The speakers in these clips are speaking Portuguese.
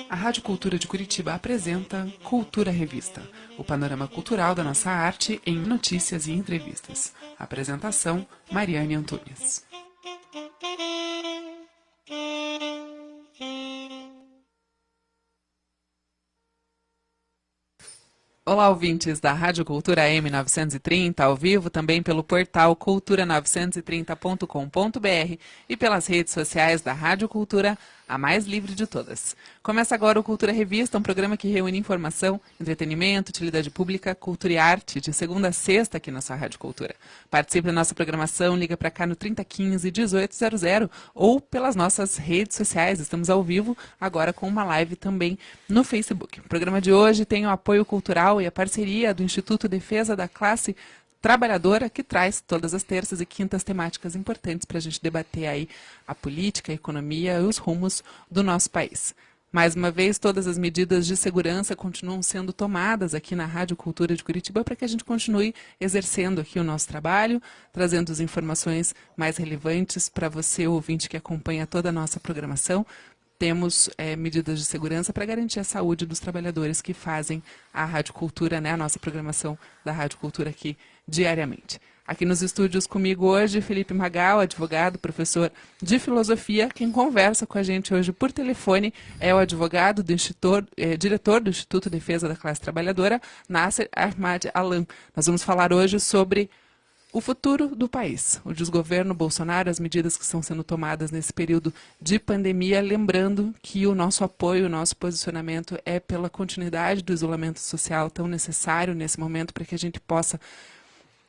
A Rádio Cultura de Curitiba apresenta Cultura Revista, o panorama cultural da nossa arte em notícias e entrevistas. Apresentação, Mariane Antunes. Olá, ouvintes da Rádio Cultura M930, ao vivo também pelo portal cultura930.com.br e pelas redes sociais da Rádio Cultura, a mais livre de todas. Começa agora o Cultura Revista, um programa que reúne informação, entretenimento, utilidade pública, cultura e arte, de segunda a sexta aqui na sua Rádio Cultura. Participe da nossa programação, liga para cá no 3015-1800 ou pelas nossas redes sociais. Estamos ao vivo agora com uma live também no Facebook. O programa de hoje tem o apoio cultural e a parceria do Instituto Defesa da Classe Trabalhadora, que traz todas as terças e quintas temáticas importantes para a gente debater aí a política, a economia e os rumos do nosso país. Mais uma vez, todas as medidas de segurança continuam sendo tomadas aqui na Rádio Cultura de Curitiba para que a gente continue exercendo aqui o nosso trabalho, trazendo as informações mais relevantes para você, ouvinte, que acompanha toda a nossa programação. Temos medidas de segurança para garantir a saúde dos trabalhadores que fazem a Rádio Cultura, né, a nossa programação da Rádio Cultura aqui diariamente. Aqui nos estúdios comigo hoje, Felipe Magal, advogado, professor de filosofia. Quem conversa com a gente hoje por telefone é o advogado do diretor do Instituto Defesa da Classe Trabalhadora, Nasser Ahmad Alam. Nós vamos falar hoje sobre o futuro do país, o desgoverno Bolsonaro, as medidas que estão sendo tomadas nesse período de pandemia, lembrando que o nosso apoio, o nosso posicionamento é pela continuidade do isolamento social tão necessário nesse momento para que a gente possa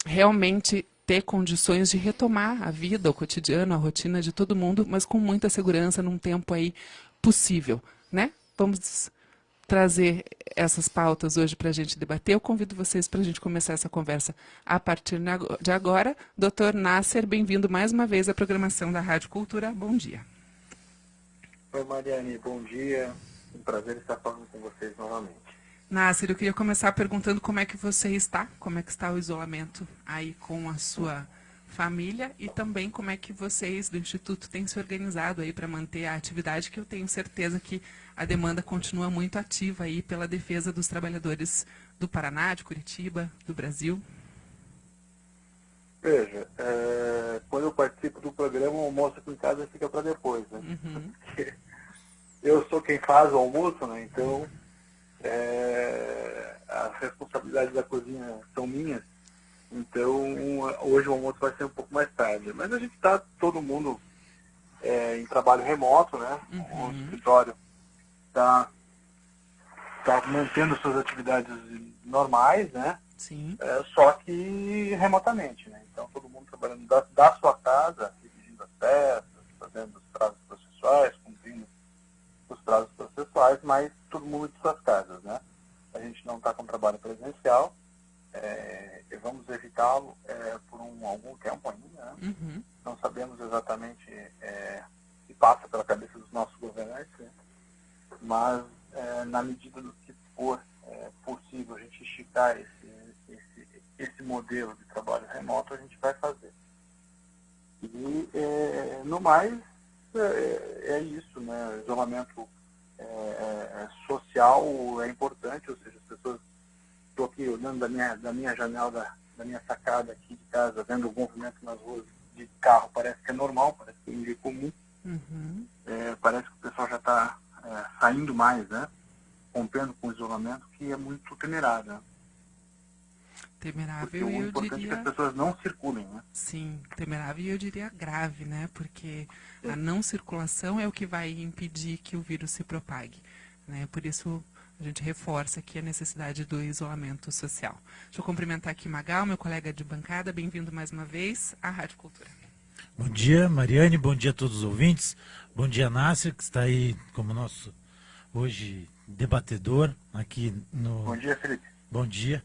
realmente ter condições de retomar a vida, o cotidiano, a rotina de todo mundo, mas com muita segurança num tempo aí possível, né? Vamos trazer essas pautas hoje para a gente debater. Eu convido vocês para a gente começar essa conversa a partir de agora. Doutor Nasser, bem-vindo mais uma vez à programação da Rádio Cultura. Bom dia. Oi, Mariane, bom dia. Um prazer estar falando com vocês novamente. Nasser, eu queria começar perguntando como é que você está, como é que está o isolamento aí com a sua família e também como é que vocês do Instituto têm se organizado aí para manter a atividade, que eu tenho certeza que a demanda continua muito ativa aí pela defesa dos trabalhadores do Paraná, de Curitiba, do Brasil. Veja, quando eu participo do programa, o almoço aqui em casa fica para depois, né? Uhum. Eu sou quem faz o almoço, né? Então, as responsabilidades da cozinha são minhas. Então, hoje o almoço vai ser um pouco mais tarde. Mas a gente está, todo mundo, em trabalho remoto, né? Uhum. O escritório está mantendo suas atividades normais, né? Sim. Só que remotamente, né? Então, todo mundo trabalhando da sua casa, dirigindo as peças, fazendo os prazos processuais, cumprindo os prazos processuais, mas todo mundo de suas casas, né? A gente não está com trabalho presencial, e vamos evitá-lo por algum tempo ainda, né? Uhum. Não sabemos exatamente o que passa pela cabeça dos nossos governantes, né? Mas na medida do que for possível a gente esticar esse modelo de trabalho remoto, a gente vai fazer. E no mais é isso, né? Isolamento social é importante, ou seja, as pessoas, estou aqui olhando da minha janela, da minha sacada aqui de casa, vendo o movimento nas ruas de carro, parece que é normal, parece que é um dia comum. Uhum. Parece que o pessoal já está saindo mais, né? Rompendo com o isolamento, que é muito temerário, né? Temerável, Porque o eu importante diria... é que as pessoas não circulem, né? Sim, temerável e eu diria grave, né? Porque a não circulação é o que vai impedir que o vírus se propague, né? Por isso a gente reforça aqui a necessidade do isolamento social. Deixa eu cumprimentar aqui Magal, meu colega de bancada. Bem-vindo mais uma vez à Rádio Cultura. Bom dia, Mariane. Bom dia a todos os ouvintes. Bom dia, Nasser, que está aí como nosso, hoje, debatedor aqui no... Bom dia, Felipe. Bom dia.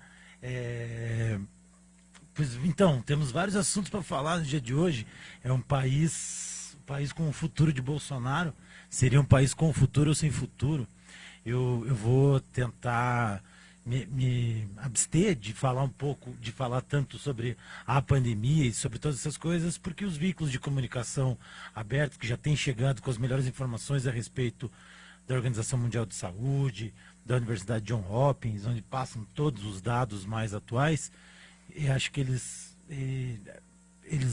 Pois, então, temos vários assuntos para falar no dia de hoje. É um país com o futuro de Bolsonaro. Seria um país com futuro ou sem futuro? Eu vou tentar me abster de falar um pouco, de falar tanto sobre a pandemia e sobre todas essas coisas, porque os veículos de comunicação abertos que já têm chegado com as melhores informações a respeito da Organização Mundial de Saúde, da Universidade John Hopkins, onde passam todos os dados mais atuais, e acho que eles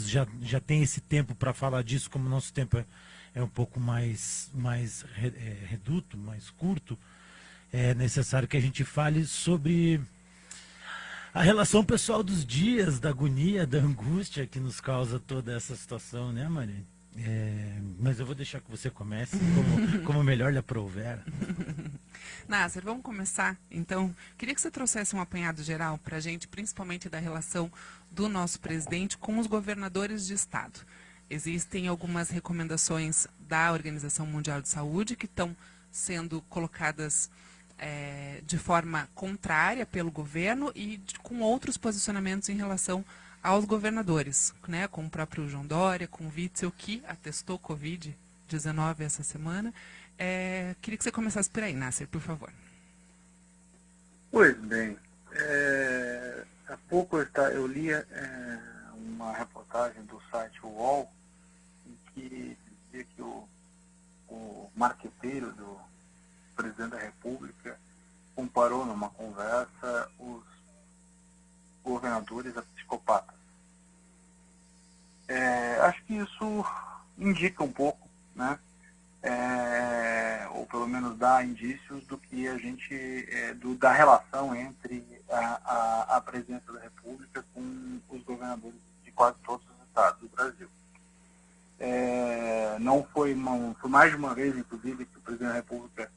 já têm esse tempo para falar disso, como o nosso tempo é um pouco mais reduto, mais curto. É necessário que a gente fale sobre a relação pessoal dos dias, da agonia, da angústia que nos causa toda essa situação, né, Maria? Mas eu vou deixar que você comece, como melhor lhe aprouver. Nasser, vamos começar? Então, queria que você trouxesse um apanhado geral para a gente, principalmente da relação do nosso presidente com os governadores de estado. Existem algumas recomendações da Organização Mundial de Saúde que estão sendo colocadas de forma contrária pelo governo e com outros posicionamentos em relação aos governadores, né, com o próprio João Dória, com o Witzel, que atestou Covid-19 essa semana. Queria que você começasse por aí, Nasser, por favor. Pois bem, há pouco eu li uma reportagem do site UOL em que dizia que o marqueteiro do presidente da República comparou numa conversa os governadores a psicopatas. Acho que isso indica um pouco, né? Ou pelo menos dá indícios do que a gente, da relação entre a presidência da República com os governadores de quase todos os estados do Brasil. Não foi mais de uma vez, inclusive, que o presidente da República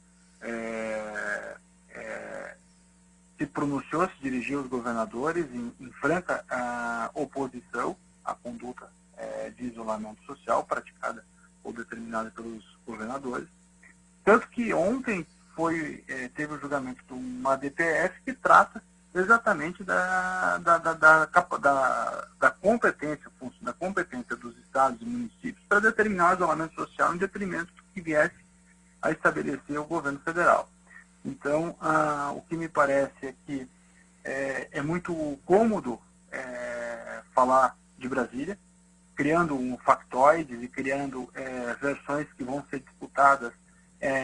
se pronunciou, se dirigiu aos governadores, enfrenta a oposição à conduta de isolamento social praticada ou determinada pelos governadores. Tanto que ontem teve o julgamento de uma DPF que trata exatamente da competência dos estados e municípios para determinar o isolamento social em detrimento do que viesse a estabelecer o governo federal. Então, o que me parece é que é muito cômodo falar de Brasília, criando factoides e criando versões que vão ser disputadas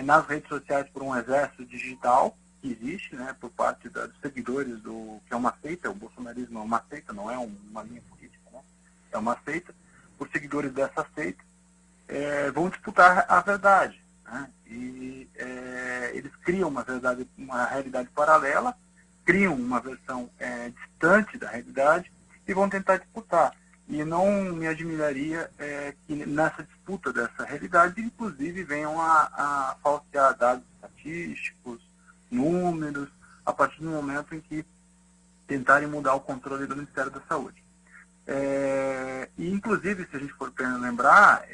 nas redes sociais por um exército digital que existe, né, por parte dos seguidores que é uma seita. O bolsonarismo é uma seita, não é uma linha política, né? É uma seita. Os seguidores dessa seita vão disputar a verdade, né? E eles criam uma realidade paralela, criam uma versão distante da realidade e vão tentar disputar. E não me admiraria que nessa disputa dessa realidade, inclusive, venham a falsear dados estatísticos, números, a partir do momento em que tentarem mudar o controle do Ministério da Saúde. E, inclusive, se a gente for lembrar,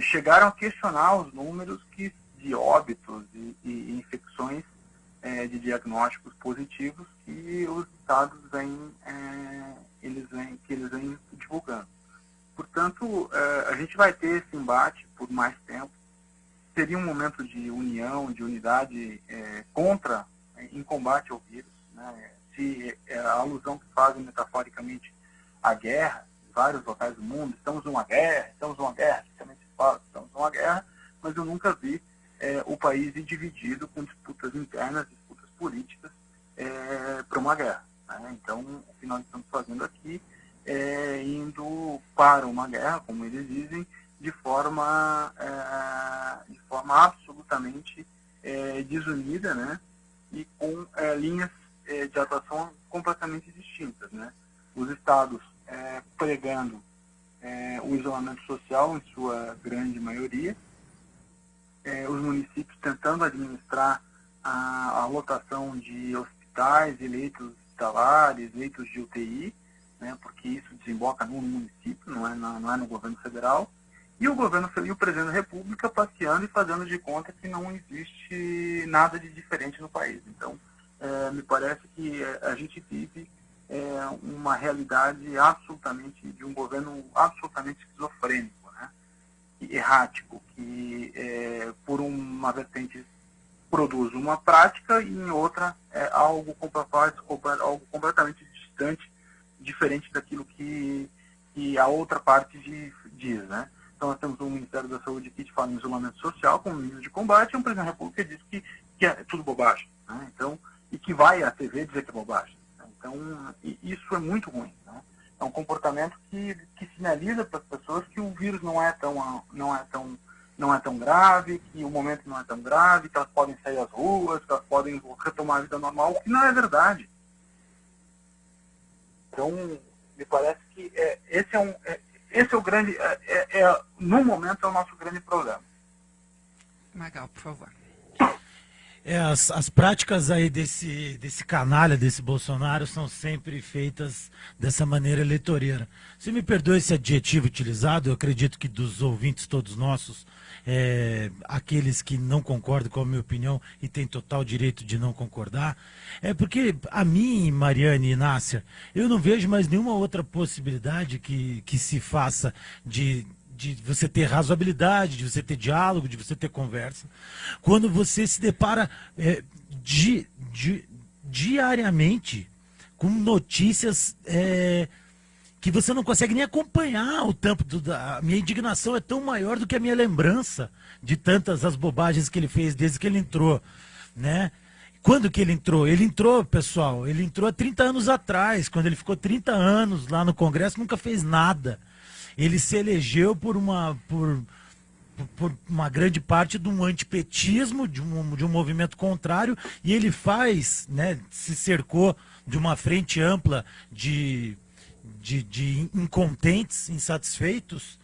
chegaram a questionar os números de óbitos e infecções de diagnósticos positivos que os estados vêm divulgando. Portanto, a gente vai ter esse embate por mais tempo. Seria um momento de união, de unidade em combate ao vírus, né? Se a alusão que fazem metaforicamente à guerra, em vários locais do mundo, estamos numa guerra, especialmente se fala, estamos numa guerra, mas eu nunca vi o país ir dividido com disputas internas, disputas políticas para uma guerra, né? Então, o que nós estamos fazendo aqui indo para uma guerra, como eles dizem, de forma absolutamente desunida, né? E com linhas de atuação completamente distintas, né? Os estados pregando o isolamento social em sua grande maioria, os municípios tentando administrar a lotação de hospitais e leitos hospitalares, leitos de UTI, né, porque isso desemboca no município, não é no governo federal, e o presidente da República passeando e fazendo de conta que não existe nada de diferente no país. Então, me parece que a gente vive uma realidade de um governo absolutamente esquizofrênico, né, errático, que por uma vertente produz uma prática e em outra algo algo completamente distante, diferente daquilo que a outra parte diz, né? Então nós temos o Ministério da Saúde que fala em isolamento social como medida de combate, e o presidente da República diz que é tudo bobagem, né? Então, e que vai à TV dizer que é bobagem, né? Então, isso é muito ruim, né? É um comportamento que sinaliza para as pessoas que o vírus não é tão grave, que o momento não é tão grave, que elas podem sair às ruas, que elas podem retomar a vida normal, o que não é verdade. Então, me parece que esse é o grande, no momento é o nosso grande problema. Magal, por favor. As práticas aí desse canalha, desse Bolsonaro, são sempre feitas dessa maneira eleitoreira. Se me perdoe esse adjetivo utilizado, eu acredito que dos ouvintes todos nossos, aqueles que não concordam com a minha opinião e têm total direito de não concordar, porque a mim, Mariane e Nácia, eu não vejo mais nenhuma outra possibilidade que se faça de você ter razoabilidade, de você ter diálogo, de você ter conversa, quando você se depara diariamente com notícias que você não consegue nem acompanhar o tempo. A minha indignação é tão maior do que a minha lembrança de tantas as bobagens que ele fez desde que ele entrou, né? Quando que ele entrou? Ele entrou, pessoal, ele entrou há 30 anos atrás, quando ele ficou 30 anos lá no Congresso, nunca fez nada. Ele se elegeu por uma grande parte de um antipetismo, de um movimento contrário, e ele se cercou de uma frente ampla de incontentes, insatisfeitos,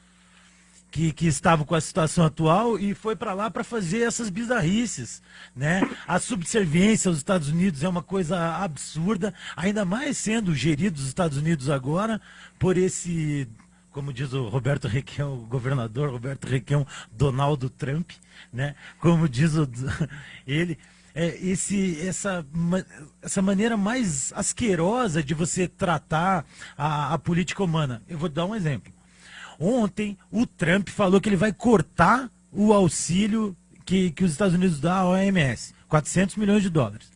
que estavam com a situação atual, e foi para lá para fazer essas bizarrices, né? A subserviência aos Estados Unidos é uma coisa absurda, ainda mais sendo gerido os Estados Unidos agora por esse... Como diz o Roberto Requião, o governador Roberto Requião, Donaldo Trump, né? Como diz ele, essa maneira mais asquerosa de você tratar a política humana. Eu vou dar um exemplo. Ontem o Trump falou que ele vai cortar o auxílio que os Estados Unidos dão à OMS, 400 milhões de dólares.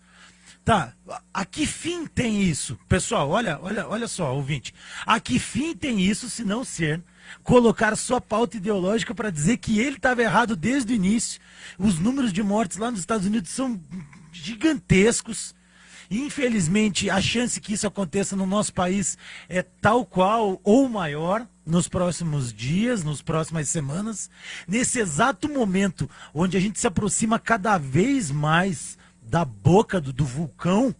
Tá, a que fim tem isso? Pessoal, olha só, ouvinte. A que fim tem isso se não ser colocar sua pauta ideológica para dizer que ele estava errado desde o início? Os números de mortes lá nos Estados Unidos são gigantescos. Infelizmente, a chance que isso aconteça no nosso país é tal qual ou maior nos próximos dias, nas próximas semanas. Nesse exato momento, onde a gente se aproxima cada vez mais da boca do vulcão,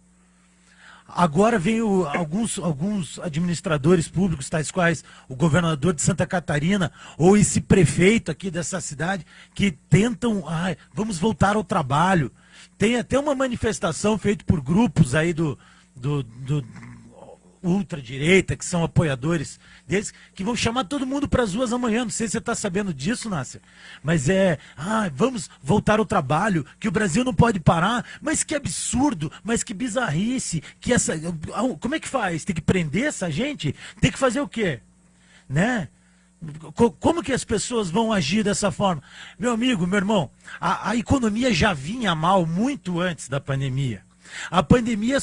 agora vem alguns administradores públicos, tais quais o governador de Santa Catarina ou esse prefeito aqui dessa cidade, que tentam, vamos voltar ao trabalho. Tem até uma manifestação feita por grupos aí do ultradireita, que são apoiadores deles, que vão chamar todo mundo para as ruas amanhã. Não sei se você está sabendo disso, Nácia, mas vamos voltar ao trabalho, que o Brasil não pode parar. Mas que absurdo, mas que bizarrice, como é que faz? Tem que prender essa gente? Tem que fazer o quê? Né? Como que as pessoas vão agir dessa forma? Meu amigo, meu irmão, a economia já vinha mal muito antes da pandemia. A pandemia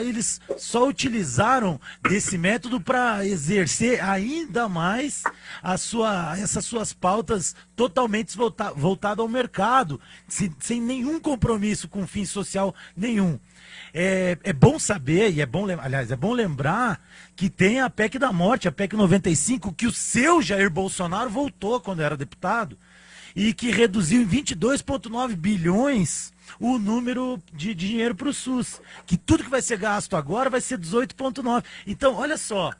eles só utilizaram desse método para exercer ainda mais essas suas pautas totalmente voltadas ao mercado, sem nenhum compromisso com fim social nenhum. É bom saber, e é bom lembrar que tem a PEC da morte, a PEC 95, que o seu Jair Bolsonaro voltou quando era deputado, e que reduziu em 22,9 bilhões o número de dinheiro para o SUS. Que tudo que vai ser gasto agora vai ser 18,9. Então, olha só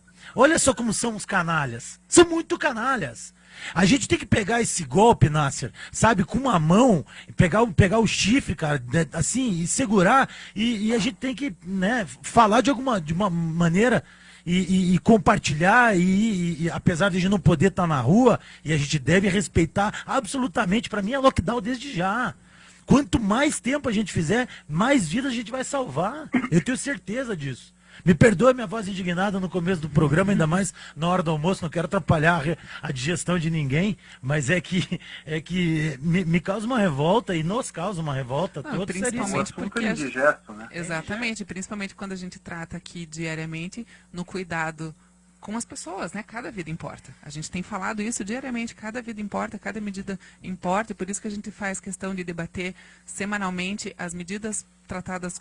como são os canalhas. São muito canalhas. A gente tem que pegar esse golpe, Nasser, sabe, com uma mão, pegar o chifre, cara, assim, e segurar, e a gente tem que, né, falar de uma maneira e compartilhar, e apesar de a gente não poder estar na rua, e a gente deve respeitar absolutamente. Para mim é lockdown desde já. Quanto mais tempo a gente fizer, mais vidas a gente vai salvar. Eu tenho certeza disso. Me perdoe minha voz indignada no começo do programa, ainda mais na hora do almoço, não quero atrapalhar a digestão de ninguém, mas é que me causa uma revolta e nos causa uma revolta. Não, principalmente porque indigesto, né? Exatamente, principalmente quando a gente trata aqui diariamente no cuidado com as pessoas, né? Cada vida importa. A gente tem falado isso diariamente, cada vida importa, cada medida importa, e por isso que a gente faz questão de debater semanalmente as medidas tratadas,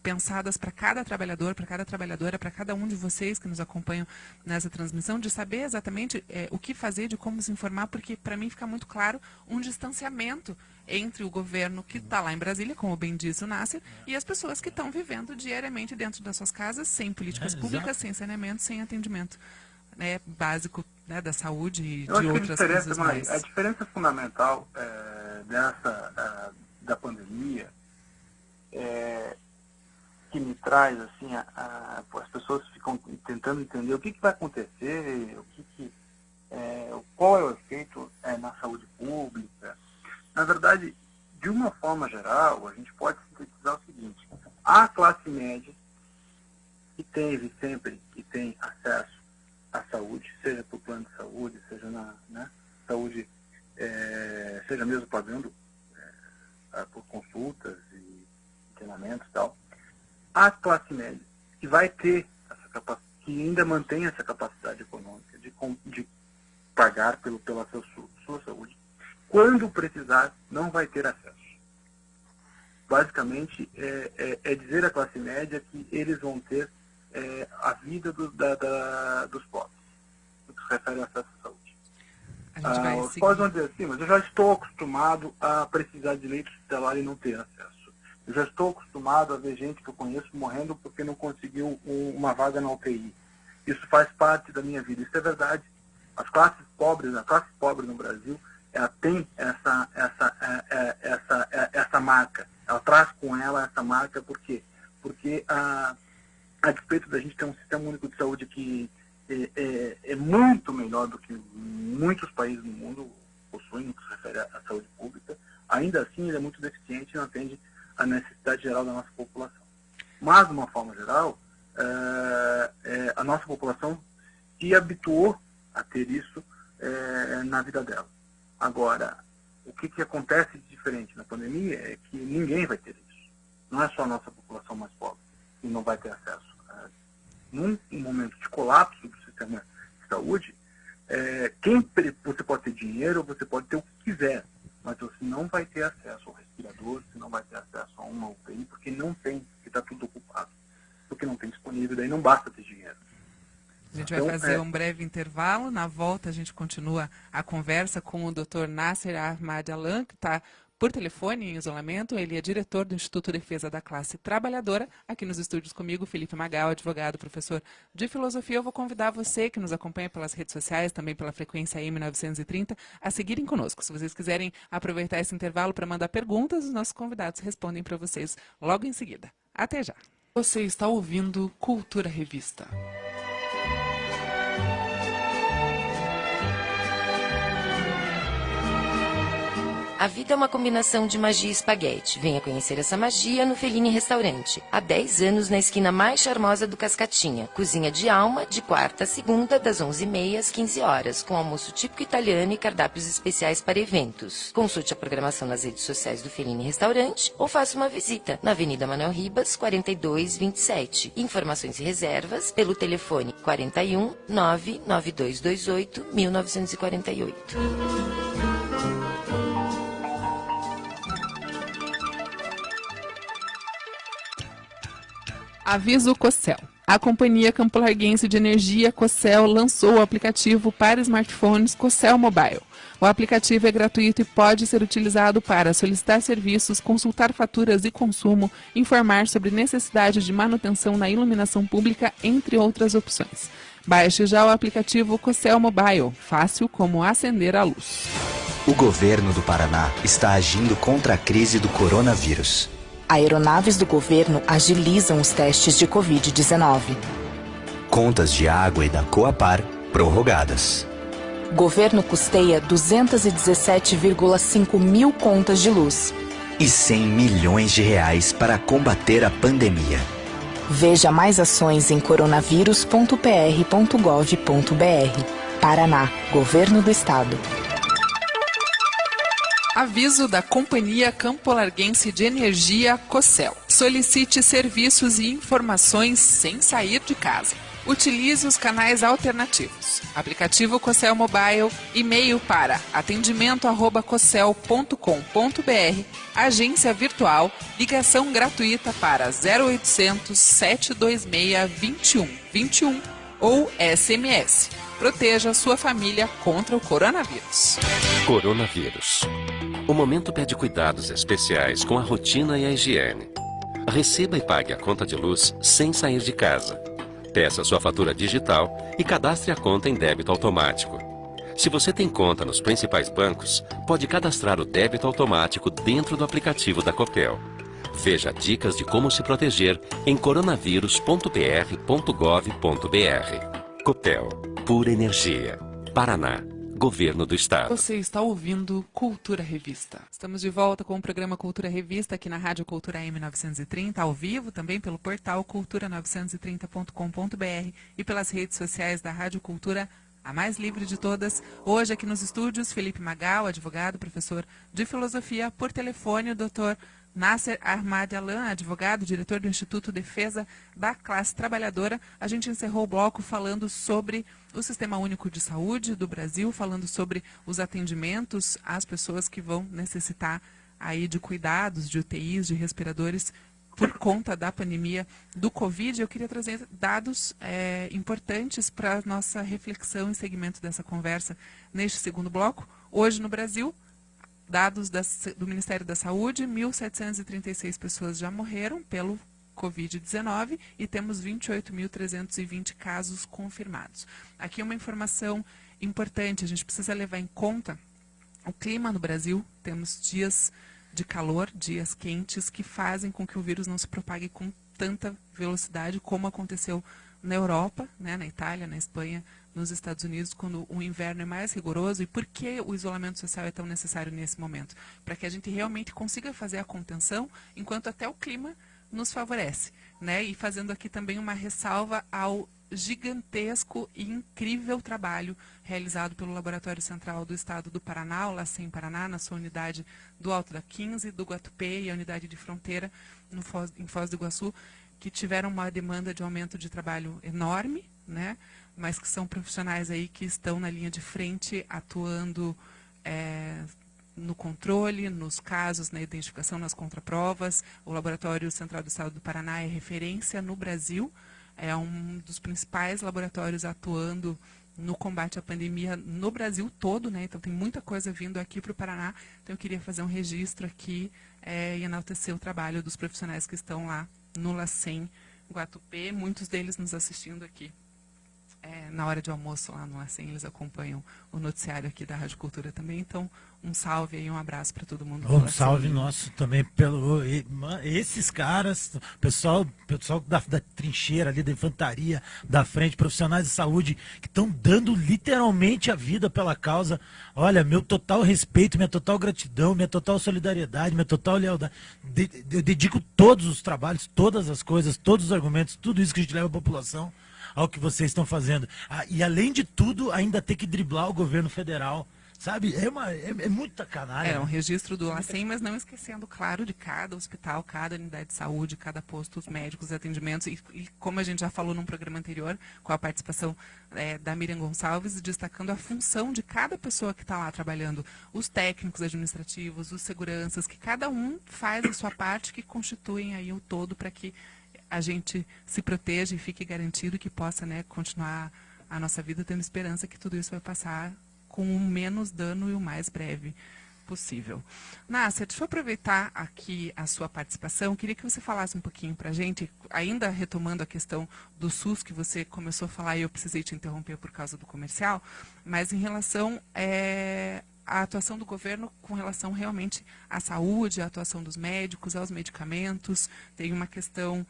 pensadas para cada trabalhador, para cada trabalhadora, para cada um de vocês que nos acompanham nessa transmissão, de saber exatamente o que fazer, de como se informar, porque para mim fica muito claro um distanciamento entre o governo que está lá em Brasília, como bem disse o Nasser, e as pessoas que estão vivendo diariamente dentro das suas casas, sem políticas públicas, sem saneamento, sem atendimento básico, né, da saúde e de outras coisas mais. A diferença fundamental da pandemia que me traz, assim, as pessoas ficam tentando entender o que vai acontecer, qual é o efeito na saúde pública. Na verdade, de uma forma geral, a gente pode sintetizar o seguinte: a classe média que teve sempre e tem acesso à saúde, seja por plano de saúde, seja na saúde, seja mesmo pagando por consultas e treinamentos e tal, a classe média que vai ter essa capacidade, que ainda mantém essa capacidade econômica de pagar pela sua saúde, quando precisar, não vai ter acesso. Basicamente, é dizer à classe média que eles vão ter a vida dos pobres, no que se refere ao acesso à saúde. Os pobres vão dizer assim: mas eu já estou acostumado a precisar de leito hospitalar e não ter acesso. Eu já estou acostumado a ver gente que eu conheço morrendo porque não conseguiu uma vaga na UTI. Isso faz parte da minha vida. Isso é verdade. A classe pobre no Brasil, ela tem essa marca. Ela traz com ela essa marca. Por quê? Porque a despeito da gente ter um sistema único de saúde que é muito melhor do que muitos países no mundo possuem no que se refere à saúde pública, ainda assim ele é muito deficiente e não atende a necessidade geral da nossa população. Mas, de uma forma geral, a nossa população se habituou a ter isso na vida dela. Agora, o que acontece de diferente na pandemia é que ninguém vai ter isso. Não é só a nossa população mais pobre que não vai ter acesso. Num momento de colapso do sistema de saúde, você pode ter dinheiro, você pode ter o que quiser, mas você não vai ter acesso ao respirador, você não vai ter acesso a uma UTI, porque não tem, porque está tudo ocupado, porque não tem disponível, daí não basta ter dinheiro. A gente vai fazer um breve intervalo, na volta a gente continua a conversa com o Dr. Nasser Ahmad Alan, que está por telefone em isolamento. Ele é diretor do Instituto Defesa da Classe Trabalhadora. Aqui nos estúdios comigo, Felipe Magal, advogado, professor de filosofia. Eu vou convidar você que nos acompanha pelas redes sociais, também pela frequência M930, a seguirem conosco. Se vocês quiserem aproveitar esse intervalo para mandar perguntas, os nossos convidados respondem para vocês logo em seguida. Até já. Você está ouvindo Cultura Revista. A vida é uma combinação de magia e espaguete. Venha conhecer essa magia no Fellini Restaurante. Há 10 anos na esquina mais charmosa do Cascatinha. Cozinha de alma, de quarta a segunda, das 11h30 às 15 horas, com almoço típico italiano e cardápios especiais para eventos. Consulte a programação nas redes sociais do Fellini Restaurante ou faça uma visita na Avenida Manuel Ribas, 4227. Informações e reservas pelo telefone 41 99228 1948. Aviso Cossel. A companhia campo-larguense de energia Cossel lançou o aplicativo para smartphones Cossel Mobile. O aplicativo é gratuito e pode ser utilizado para solicitar serviços, consultar faturas e consumo, informar sobre necessidade de manutenção na iluminação pública, entre outras opções. Baixe já o aplicativo Cossel Mobile, fácil como acender a luz. O governo do Paraná está agindo contra a crise do coronavírus. Aeronaves do governo agilizam os testes de Covid-19. Contas de água e da Coapar prorrogadas. Governo custeia 217,5 mil contas de luz. E 100 milhões de reais para combater a pandemia. Veja mais ações em coronavírus.pr.gov.br. Paraná, Governo do Estado. Aviso da Companhia Campo Larguense de Energia, Cocel. Solicite serviços e informações sem sair de casa. Utilize os canais alternativos. Aplicativo Cocel Mobile, e-mail para atendimento@cocel.com.br, agência virtual, ligação gratuita para 0800 726 2121 ou SMS. Proteja sua família contra o coronavírus. Coronavírus. O momento pede cuidados especiais com a rotina e a higiene. Receba e pague a conta de luz sem sair de casa. Peça sua fatura digital e cadastre a conta em débito automático. Se você tem conta nos principais bancos, pode cadastrar o débito automático dentro do aplicativo da Copel. Veja dicas de como se proteger em coronavírus.pr.gov.br. Copel, pura energia. Paraná, Governo do Estado. Você está ouvindo Cultura Revista. Estamos de volta com o programa Cultura Revista aqui na Rádio Cultura M930, ao vivo, também pelo portal cultura930.com.br e pelas redes sociais da Rádio Cultura, a mais livre de todas. Hoje aqui nos estúdios, Felipe Magal, advogado, professor de filosofia, por telefone, o doutor Nasser Ahmad Alan, advogado, diretor do Instituto Defesa da Classe Trabalhadora. A gente encerrou o bloco falando sobre o Sistema Único de Saúde do Brasil, falando sobre os atendimentos às pessoas que vão necessitar aí de cuidados, de UTIs, de respiradores, por conta da pandemia do Covid. Eu queria trazer dados importantes para a nossa reflexão e segmento dessa conversa neste segundo bloco. Hoje no Brasil, dados do Ministério da Saúde, 1.736 pessoas já morreram pelo Covid-19 e temos 28.320 casos confirmados. Aqui uma informação importante, a gente precisa levar em conta o clima no Brasil. Temos dias de calor, dias quentes, que fazem com que o vírus não se propague com tanta velocidade como aconteceu na Europa, né, na Itália, na Espanha, nos Estados Unidos, quando o inverno é mais rigoroso. E por que o isolamento social é tão necessário nesse momento? Para que a gente realmente consiga fazer a contenção, enquanto até o clima nos favorece, né? E fazendo aqui também uma ressalva ao gigantesco e incrível trabalho realizado pelo Laboratório Central do Estado do Paraná, o LACEN Paraná, na sua unidade do Alto da 15, do Guatupê e a unidade de fronteira em Foz do Iguaçu, que tiveram uma demanda de aumento de trabalho enorme, né? Mas que são profissionais aí que estão na linha de frente, atuando no controle, nos casos, na identificação, nas contraprovas. O Laboratório Central do Estado do Paraná é referência no Brasil, é um dos principais laboratórios atuando no combate à pandemia no Brasil todo, né? Então tem muita coisa vindo aqui para o Paraná. Então eu queria fazer um registro aqui e enaltecer o trabalho dos profissionais que estão lá no LACEN Guatupê, muitos deles nos assistindo aqui na hora de almoço lá no LACEN. Eles acompanham o noticiário aqui da Rádio Cultura também. Então, um salve e um abraço para todo mundo. Um salve nosso também pelo esses caras, pessoal da trincheira ali, da infantaria, da frente, profissionais de saúde que estão dando literalmente a vida pela causa. Olha, meu total respeito, minha total gratidão, minha total solidariedade, minha total lealdade. Eu dedico todos os trabalhos, todas as coisas, todos os argumentos, tudo isso que a gente leva à população, ao que vocês estão fazendo. E além de tudo, ainda ter que driblar o governo federal. Sabe, é muita canalha. É um registro do LACEN, mas não esquecendo, claro, de cada hospital, cada unidade de saúde, cada posto, os médicos, atendimentos. E como a gente já falou num programa anterior, com a participação da Miriam Gonçalves, destacando a função de cada pessoa que está lá trabalhando. Os técnicos administrativos, os seguranças, que cada um faz a sua parte, que constituem aí o todo para que a gente se proteja e fique garantido que possa, né, continuar a nossa vida tendo esperança que tudo isso vai passar com o menos dano e o mais breve possível. Nasser, deixa eu aproveitar aqui a sua participação. Queria que você falasse um pouquinho para a gente, ainda retomando a questão do SUS, que você começou a falar e eu precisei te interromper por causa do comercial, mas em relação à atuação do governo com relação realmente à saúde, à atuação dos médicos, aos medicamentos. Tem uma questão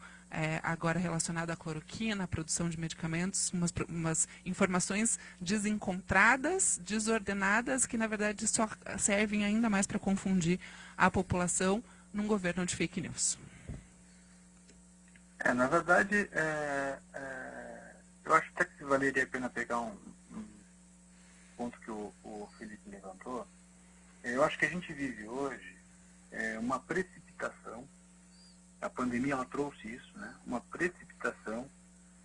agora relacionada à cloroquina, à produção de medicamentos, umas informações desencontradas, desordenadas, que na verdade só servem ainda mais para confundir a população num governo de fake news. Na verdade, eu acho até que valeria a pena pegar um ponto que o Felipe levantou. Eu acho que a gente vive hoje uma precipitação, a pandemia ela trouxe isso, né? Uma precipitação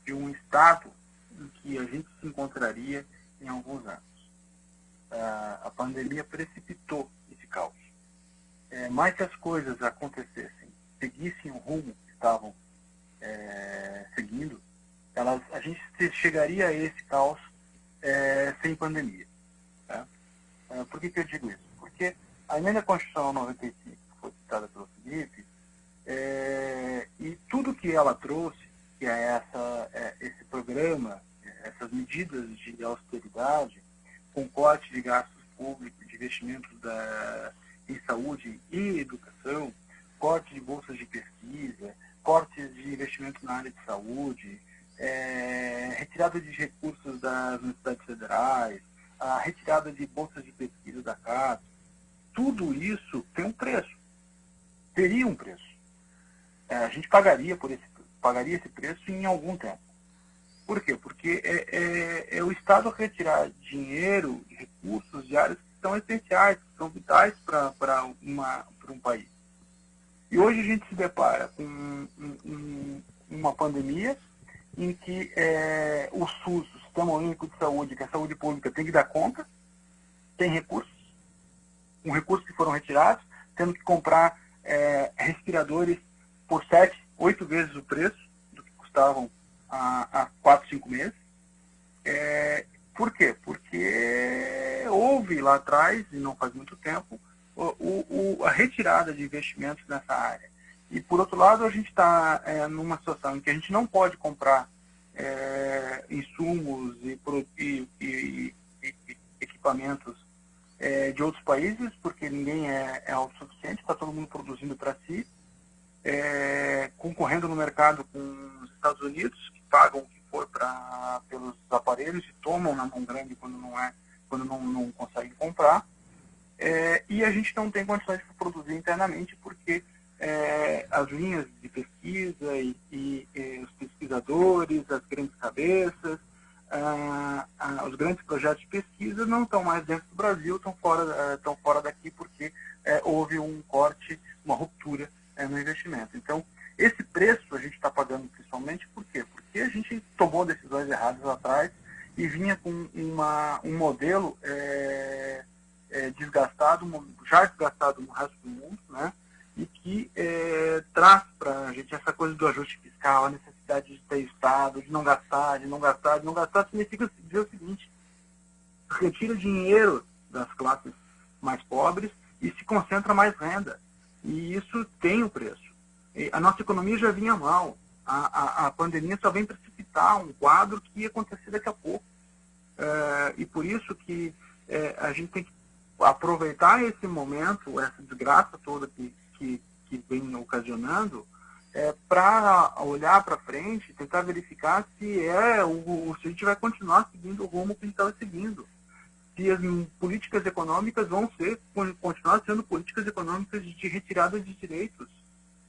de um estado em que a gente se encontraria em alguns anos. A pandemia precipitou esse caos. Mas se as coisas acontecessem, seguissem o rumo que estavam seguindo, a gente chegaria a esse caos sem pandemia. Tá? Por que eu digo isso? Porque a emenda constitucional 95, que foi citada pelo Felipe, e tudo que ela trouxe, que é esse programa, essas medidas de austeridade, com corte de gastos públicos, de investimentos em saúde e educação, corte de bolsas de pesquisa, cortes de investimentos na área de saúde, retirada de recursos das universidades federais, a retirada de bolsas de pesquisa da CAPES, tudo isso tem um preço, teria um preço. A gente pagaria esse preço em algum tempo. Por quê? Porque é o Estado retirar dinheiro, recursos de áreas que são essenciais, que são vitais para um país. E hoje a gente se depara com uma pandemia em que o SUS, o Sistema Único de Saúde, que é a saúde pública, tem que dar conta, tem recursos, com recursos que foram retirados, tendo que comprar respiradores por 7, 8 vezes o preço do que custavam há 4, 5 meses. Por quê? Porque houve lá atrás, e não faz muito tempo, a retirada de investimentos nessa área. E, por outro lado, a gente está numa situação em que a gente não pode comprar insumos e equipamentos de outros países, porque ninguém é autossuficiente, está todo mundo produzindo para si, concorrendo no mercado com os Estados Unidos, que pagam o que for pelos aparelhos e tomam na mão grande quando não conseguem comprar. E a gente não tem condições de produzir internamente porque as linhas de pesquisa e os pesquisadores, as grandes cabeças, os grandes projetos de pesquisa não estão mais dentro do Brasil, estão fora daqui porque houve um corte, uma ruptura no investimento. Então, esse preço a gente está pagando principalmente por quê? Porque a gente tomou decisões erradas lá atrás e vinha com um modelo já desgastado no resto do mundo, né? E que traz para a gente essa coisa do ajuste fiscal, a necessidade de ter Estado, de não gastar, significa dizer o seguinte: retira dinheiro das classes mais pobres e se concentra mais renda. E isso tem um preço. A nossa economia já vinha mal. A pandemia só vem precipitar um quadro que ia acontecer daqui a pouco. E por isso que a gente tem que aproveitar esse momento, essa desgraça toda que vem ocasionando, para olhar para frente, tentar verificar se a gente vai continuar seguindo o rumo que a gente estava seguindo. Se as políticas econômicas vão continuar sendo políticas econômicas de retirada de direitos,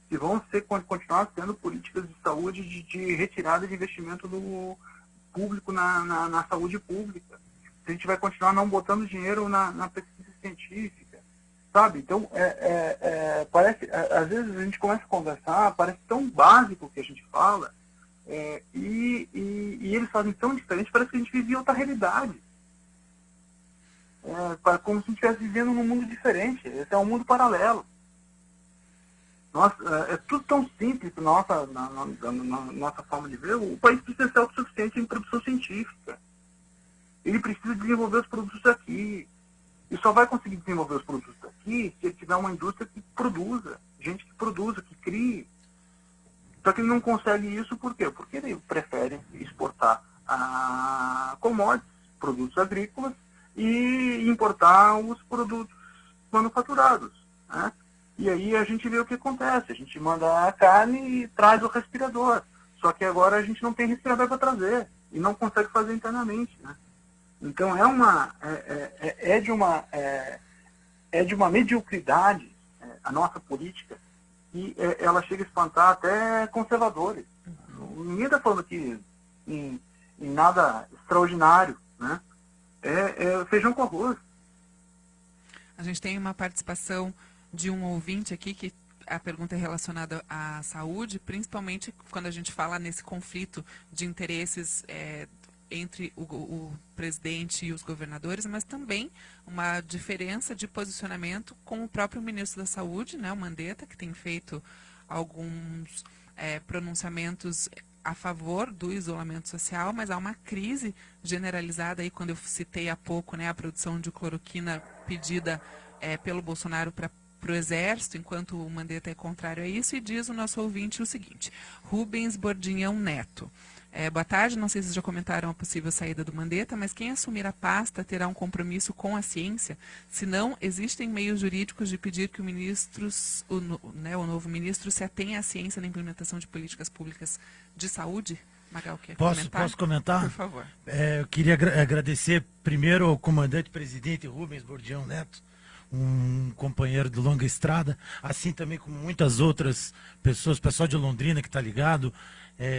se vão continuar sendo políticas de saúde de retirada de investimento do público na saúde pública, se a gente vai continuar não botando dinheiro na pesquisa científica, sabe? Então, parece, às vezes a gente começa a conversar, parece tão básico o que a gente fala, e eles fazem tão diferente, parece que a gente vivia outra realidade. Como se a gente estivesse vivendo num mundo diferente. Esse é um mundo paralelo. Nossa, é tudo tão simples na nossa forma de ver. O país precisa ser autossuficiente em produção científica. Ele precisa desenvolver os produtos aqui. E só vai conseguir desenvolver os produtos aqui se ele tiver uma indústria que produza, gente que produza, que crie. Só que ele não consegue isso por quê? Porque ele prefere exportar commodities, produtos agrícolas, e importar os produtos manufaturados, né? E aí a gente vê o que acontece. A gente manda a carne e traz o respirador. Só que agora a gente não tem respirador para trazer e não consegue fazer internamente, né? Então é de uma mediocridade a nossa política, e ela chega a espantar até conservadores. ninguém está falando aqui em nada extraordinário, né? É feijão com arroz. A gente tem uma participação de um ouvinte aqui que a pergunta é relacionada à saúde, principalmente quando a gente fala nesse conflito de interesses entre o presidente e os governadores, mas também uma diferença de posicionamento com o próprio ministro da Saúde, né, o Mandetta, que tem feito alguns pronunciamentos a favor do isolamento social, mas há uma crise generalizada aí, quando eu citei há pouco, né, a produção de cloroquina pedida pelo Bolsonaro para o Exército, enquanto o Mandetta é contrário a isso, e diz o nosso ouvinte o seguinte: Rubens Bordinhão Neto. Boa tarde, não sei se vocês já comentaram a possível saída do Mandetta, mas quem assumir a pasta terá um compromisso com a ciência, senão existem meios jurídicos de pedir que o novo ministro se atenha à ciência na implementação de políticas públicas de saúde? Magal, quer comentar? Posso comentar? Por favor. Eu queria agradecer primeiro ao comandante-presidente Rubens Bordinhão Neto, um companheiro de longa estrada, assim também como muitas outras pessoas, pessoal de Londrina que está ligado,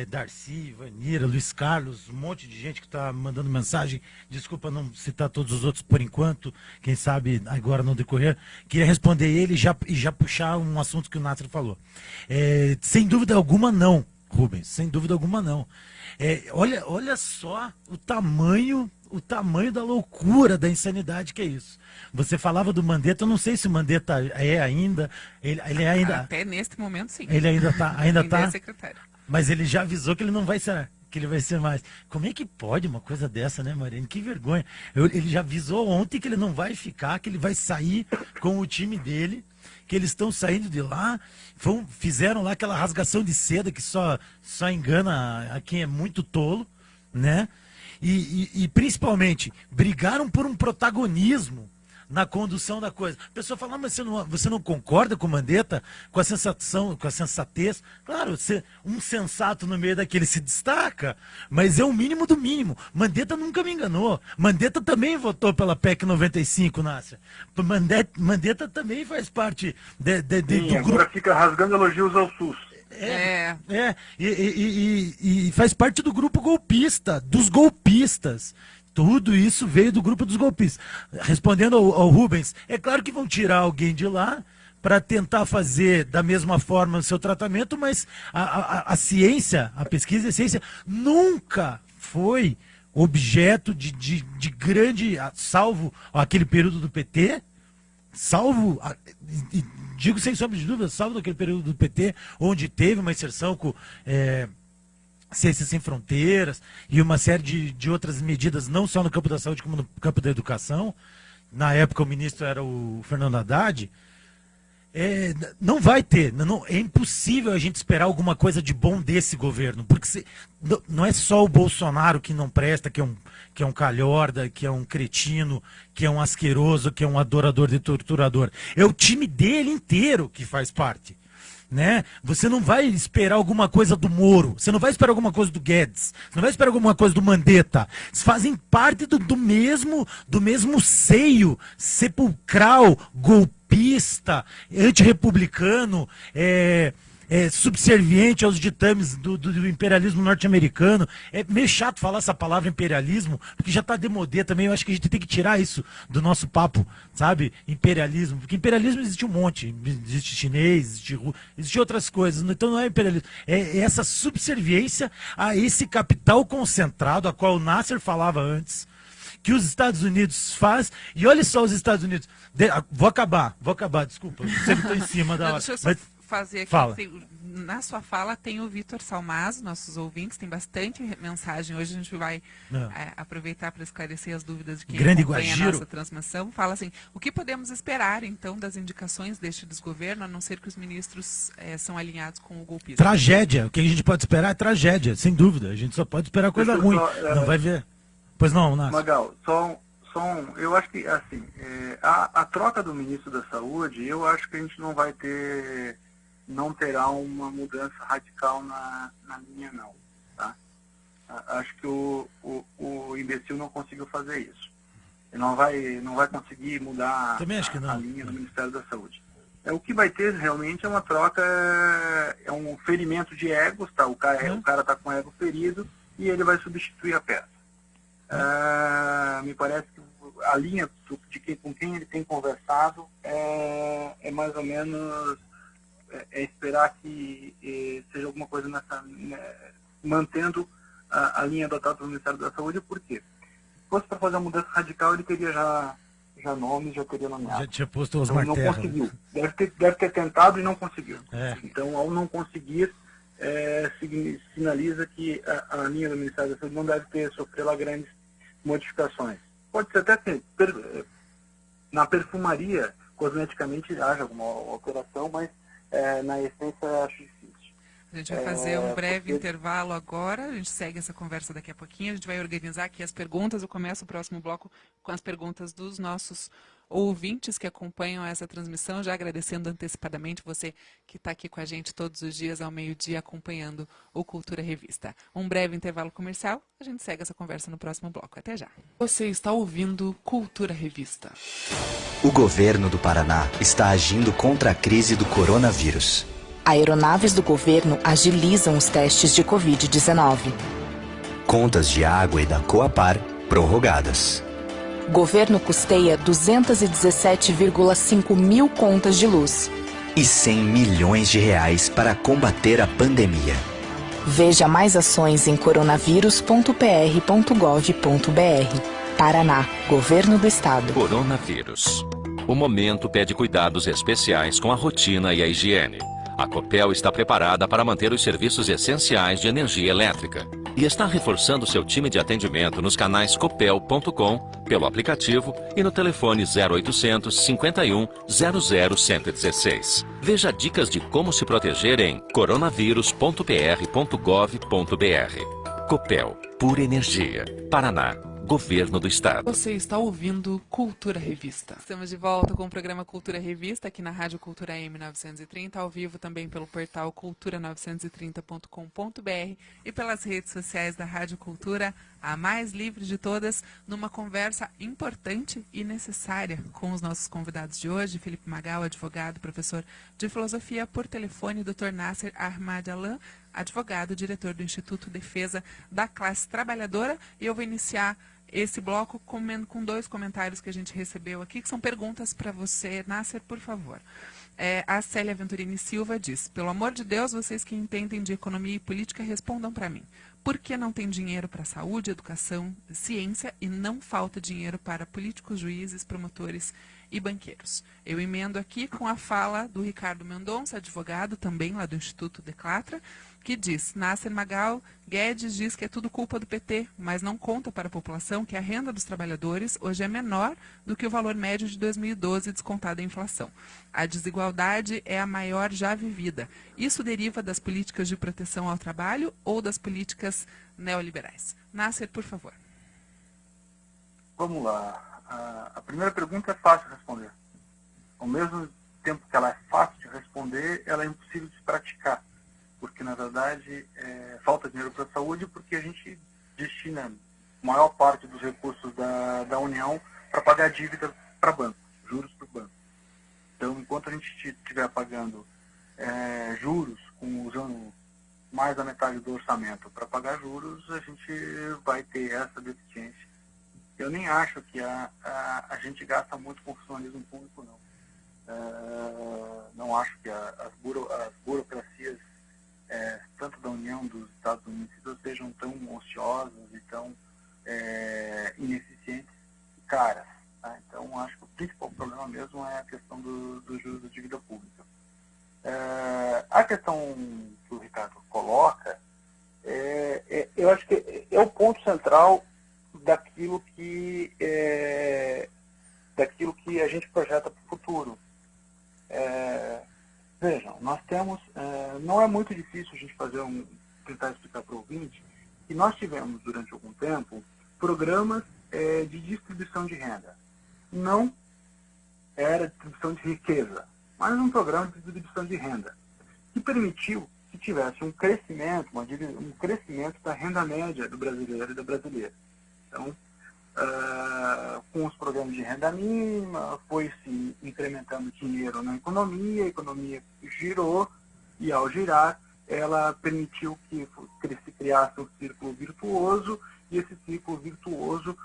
Darcy, Vanira, Luiz Carlos, um monte de gente que está mandando mensagem. Desculpa não citar todos os outros por enquanto, quem sabe agora no decorrer. Queria responder ele e já puxar um assunto que o Nasser falou. Sem dúvida alguma não, Rubens, sem dúvida alguma não. Olha só o tamanho da loucura, da insanidade que é isso. Você falava do Mandetta, eu não sei se o Mandetta ainda, ele ainda... Até neste momento, sim. Ele ainda tá, É secretário. mas ele já avisou que ele não vai ser, que ele vai ser mais. Como é que pode uma coisa dessa, né, Marina? Que vergonha. Ele já avisou ontem que ele não vai ficar, que ele vai sair com o time dele, que eles estão saindo de lá, fizeram lá aquela rasgação de seda que só engana a quem é muito tolo, né? E principalmente brigaram por um protagonismo na condução da coisa. A pessoa fala, mas você não concorda com o Mandetta, com a sensação, com a sensatez? Claro, um sensato no meio daquele se destaca, mas é o mínimo do mínimo. Mandetta nunca me enganou. Mandetta também votou pela PEC 95, Nasser. Mandetta também faz parte do grupo. Agora fica rasgando elogios ao SUS. E faz parte do grupo golpista, dos golpistas. Tudo isso veio do grupo dos golpistas. Respondendo ao Rubens, é claro que vão tirar alguém de lá para tentar fazer da mesma forma o seu tratamento, mas a ciência, a pesquisa e a ciência nunca foi objeto de grande, salvo aquele período do PT, digo sem sombra de dúvida, salvo daquele período do PT, onde teve uma inserção com Ciências Sem Fronteiras e uma série de outras medidas, não só no campo da saúde, como no campo da educação. Na época o ministro era o Fernando Haddad. Não vai ter, é impossível a gente esperar alguma coisa de bom desse governo, porque não é só o Bolsonaro que não presta, que é um calhorda, que é um cretino, que é um asqueroso, que é um adorador de torturador. É o time dele inteiro que faz parte. Né? Você não vai esperar alguma coisa do Moro, você não vai esperar alguma coisa do Guedes, você não vai esperar alguma coisa do Mandetta. Eles fazem parte do mesmo seio sepulcral, golpista, antirrepublicano, subserviente aos ditames do imperialismo norte-americano. É meio chato falar essa palavra imperialismo, porque já está demodê também. Eu acho que a gente tem que tirar isso do nosso papo, sabe? Imperialismo. Porque imperialismo existe um monte. Existe chinês, existe outras coisas. Então não é imperialismo. É essa subserviência a esse capital concentrado, a qual o Nasser falava antes, que os Estados Unidos faz. E olha só os Estados Unidos. Vou acabar, desculpa. Eu sempre estou em cima da hora. Fazer aqui, Fala. Na sua fala tem o Vitor Salmazo, nossos ouvintes, tem bastante mensagem. Hoje a gente vai aproveitar para esclarecer as dúvidas de quem acompanha a nossa transmissão. Fala assim, o que podemos esperar então das indicações deste desgoverno, a não ser que os ministros são alinhados com o golpismo? Tragédia, o que a gente pode esperar é tragédia, sem dúvida. A gente só pode esperar coisa ruim, não vai ver. Pois não, Nasser. Magal, eu acho que assim, a troca do ministro da Saúde, eu acho que a gente não terá uma mudança radical na linha, não. Tá? Acho que o imbecil não conseguiu fazer isso. Ele não vai conseguir mudar Também acho que não. A linha do Ministério da Saúde. O que vai ter realmente é uma troca, é um ferimento de egos, tá? O cara está com o ego ferido e ele vai substituir a peça. Me parece que a linha com quem ele tem conversado é mais ou menos esperar que seja alguma coisa mantendo a linha adotada pelo Ministério da Saúde. Por quê? Se fosse para fazer uma mudança radical, ele teria já nomes, já teria nomeado. Já tinha posto os então, martelos. não conseguiu. Deve ter tentado e não conseguiu. É. Então, ao não conseguir, sinaliza que a linha do Ministério da Saúde não deve sofrer lá grandes modificações. Pode ser até que na perfumaria, cosmeticamente, haja alguma alteração, mas na essência acho difícil. A gente vai fazer um breve intervalo agora, a gente segue essa conversa daqui a pouquinho, a gente vai organizar aqui as perguntas, eu começo o próximo bloco com as perguntas dos nossos ouvintes que acompanham essa transmissão, já agradecendo antecipadamente você que está aqui com a gente todos os dias ao meio-dia acompanhando o Cultura Revista. Um breve intervalo comercial, a gente segue essa conversa no próximo bloco. Até já. Você está ouvindo Cultura Revista. O governo do Paraná está agindo contra a crise do coronavírus. Aeronaves do governo agilizam os testes de Covid-19. Contas de água e da Coapar prorrogadas. Governo custeia 217,5 mil contas de luz. E 100 milhões de reais para combater a pandemia. Veja mais ações em coronavírus.pr.gov.br. Paraná, Governo do Estado. Coronavírus. O momento pede cuidados especiais com a rotina e a higiene. A Copel está preparada para manter os serviços essenciais de energia elétrica e está reforçando seu time de atendimento nos canais copel.com, pelo aplicativo e no telefone 0800 51 00 116. Veja dicas de como se proteger em coronavírus.pr.gov.br. Copel, pura energia. Paraná. Governo do Estado. Você está ouvindo Cultura Revista. Estamos de volta com o programa Cultura Revista, aqui na Rádio Cultura M930, ao vivo também pelo portal cultura930.com.br e pelas redes sociais da Rádio Cultura, a mais livre de todas, numa conversa importante e necessária com os nossos convidados de hoje, Felipe Magal, advogado, professor de filosofia, por telefone, Dr. Nasser Ahmad Alan, advogado, diretor do Instituto Defesa da Classe Trabalhadora, e eu vou iniciar esse bloco com dois comentários que a gente recebeu aqui, que são perguntas para você. Nasser, por favor. A Célia Venturini Silva diz: pelo amor de Deus, vocês que entendem de economia e política, respondam para mim. Por que não tem dinheiro para saúde, educação, ciência e não falta dinheiro para políticos, juízes, promotores e banqueiros? Eu emendo aqui com a fala do Ricardo Mendonça, advogado também lá do Instituto Declatra, que diz: Nasser Magal, Guedes diz que é tudo culpa do PT, mas não conta para a população que a renda dos trabalhadores hoje é menor do que o valor médio de 2012 descontado a inflação. A desigualdade é a maior já vivida. Isso deriva das políticas de proteção ao trabalho ou das políticas neoliberais? Nasser, por favor. Vamos lá. A primeira pergunta é fácil de responder. Ao mesmo tempo que ela é fácil de responder, ela é impossível de praticar. Porque, na verdade, falta dinheiro para a saúde porque a gente destina a maior parte dos recursos da União para pagar dívida para banco, juros para o banco. Então, enquanto a gente estiver pagando juros, usando mais da metade do orçamento para pagar juros, a gente vai ter essa deficiência. Eu nem acho que a gente gasta muito com funcionalismo público, não. Não acho que as burocracias tanto da União, dos Estados Unidos, sejam tão ociosas e tão ineficientes e caras. Tá? Então, acho que o principal problema mesmo é a questão do juros da dívida pública. A questão que o Ricardo coloca, eu acho que é o ponto central daquilo que a gente projeta para o futuro. Vejam, nós temos, não é muito difícil a gente tentar explicar para o ouvinte, que nós tivemos durante algum tempo programas de distribuição de renda. Não era distribuição de riqueza, mas um programa de distribuição de renda, que permitiu que tivesse um crescimento da renda média do brasileiro e da brasileira. Então, com os programas de renda mínima, foi se incrementando dinheiro na economia, a economia girou, e ao girar, ela permitiu que se criasse um círculo virtuoso, e esse círculo virtuoso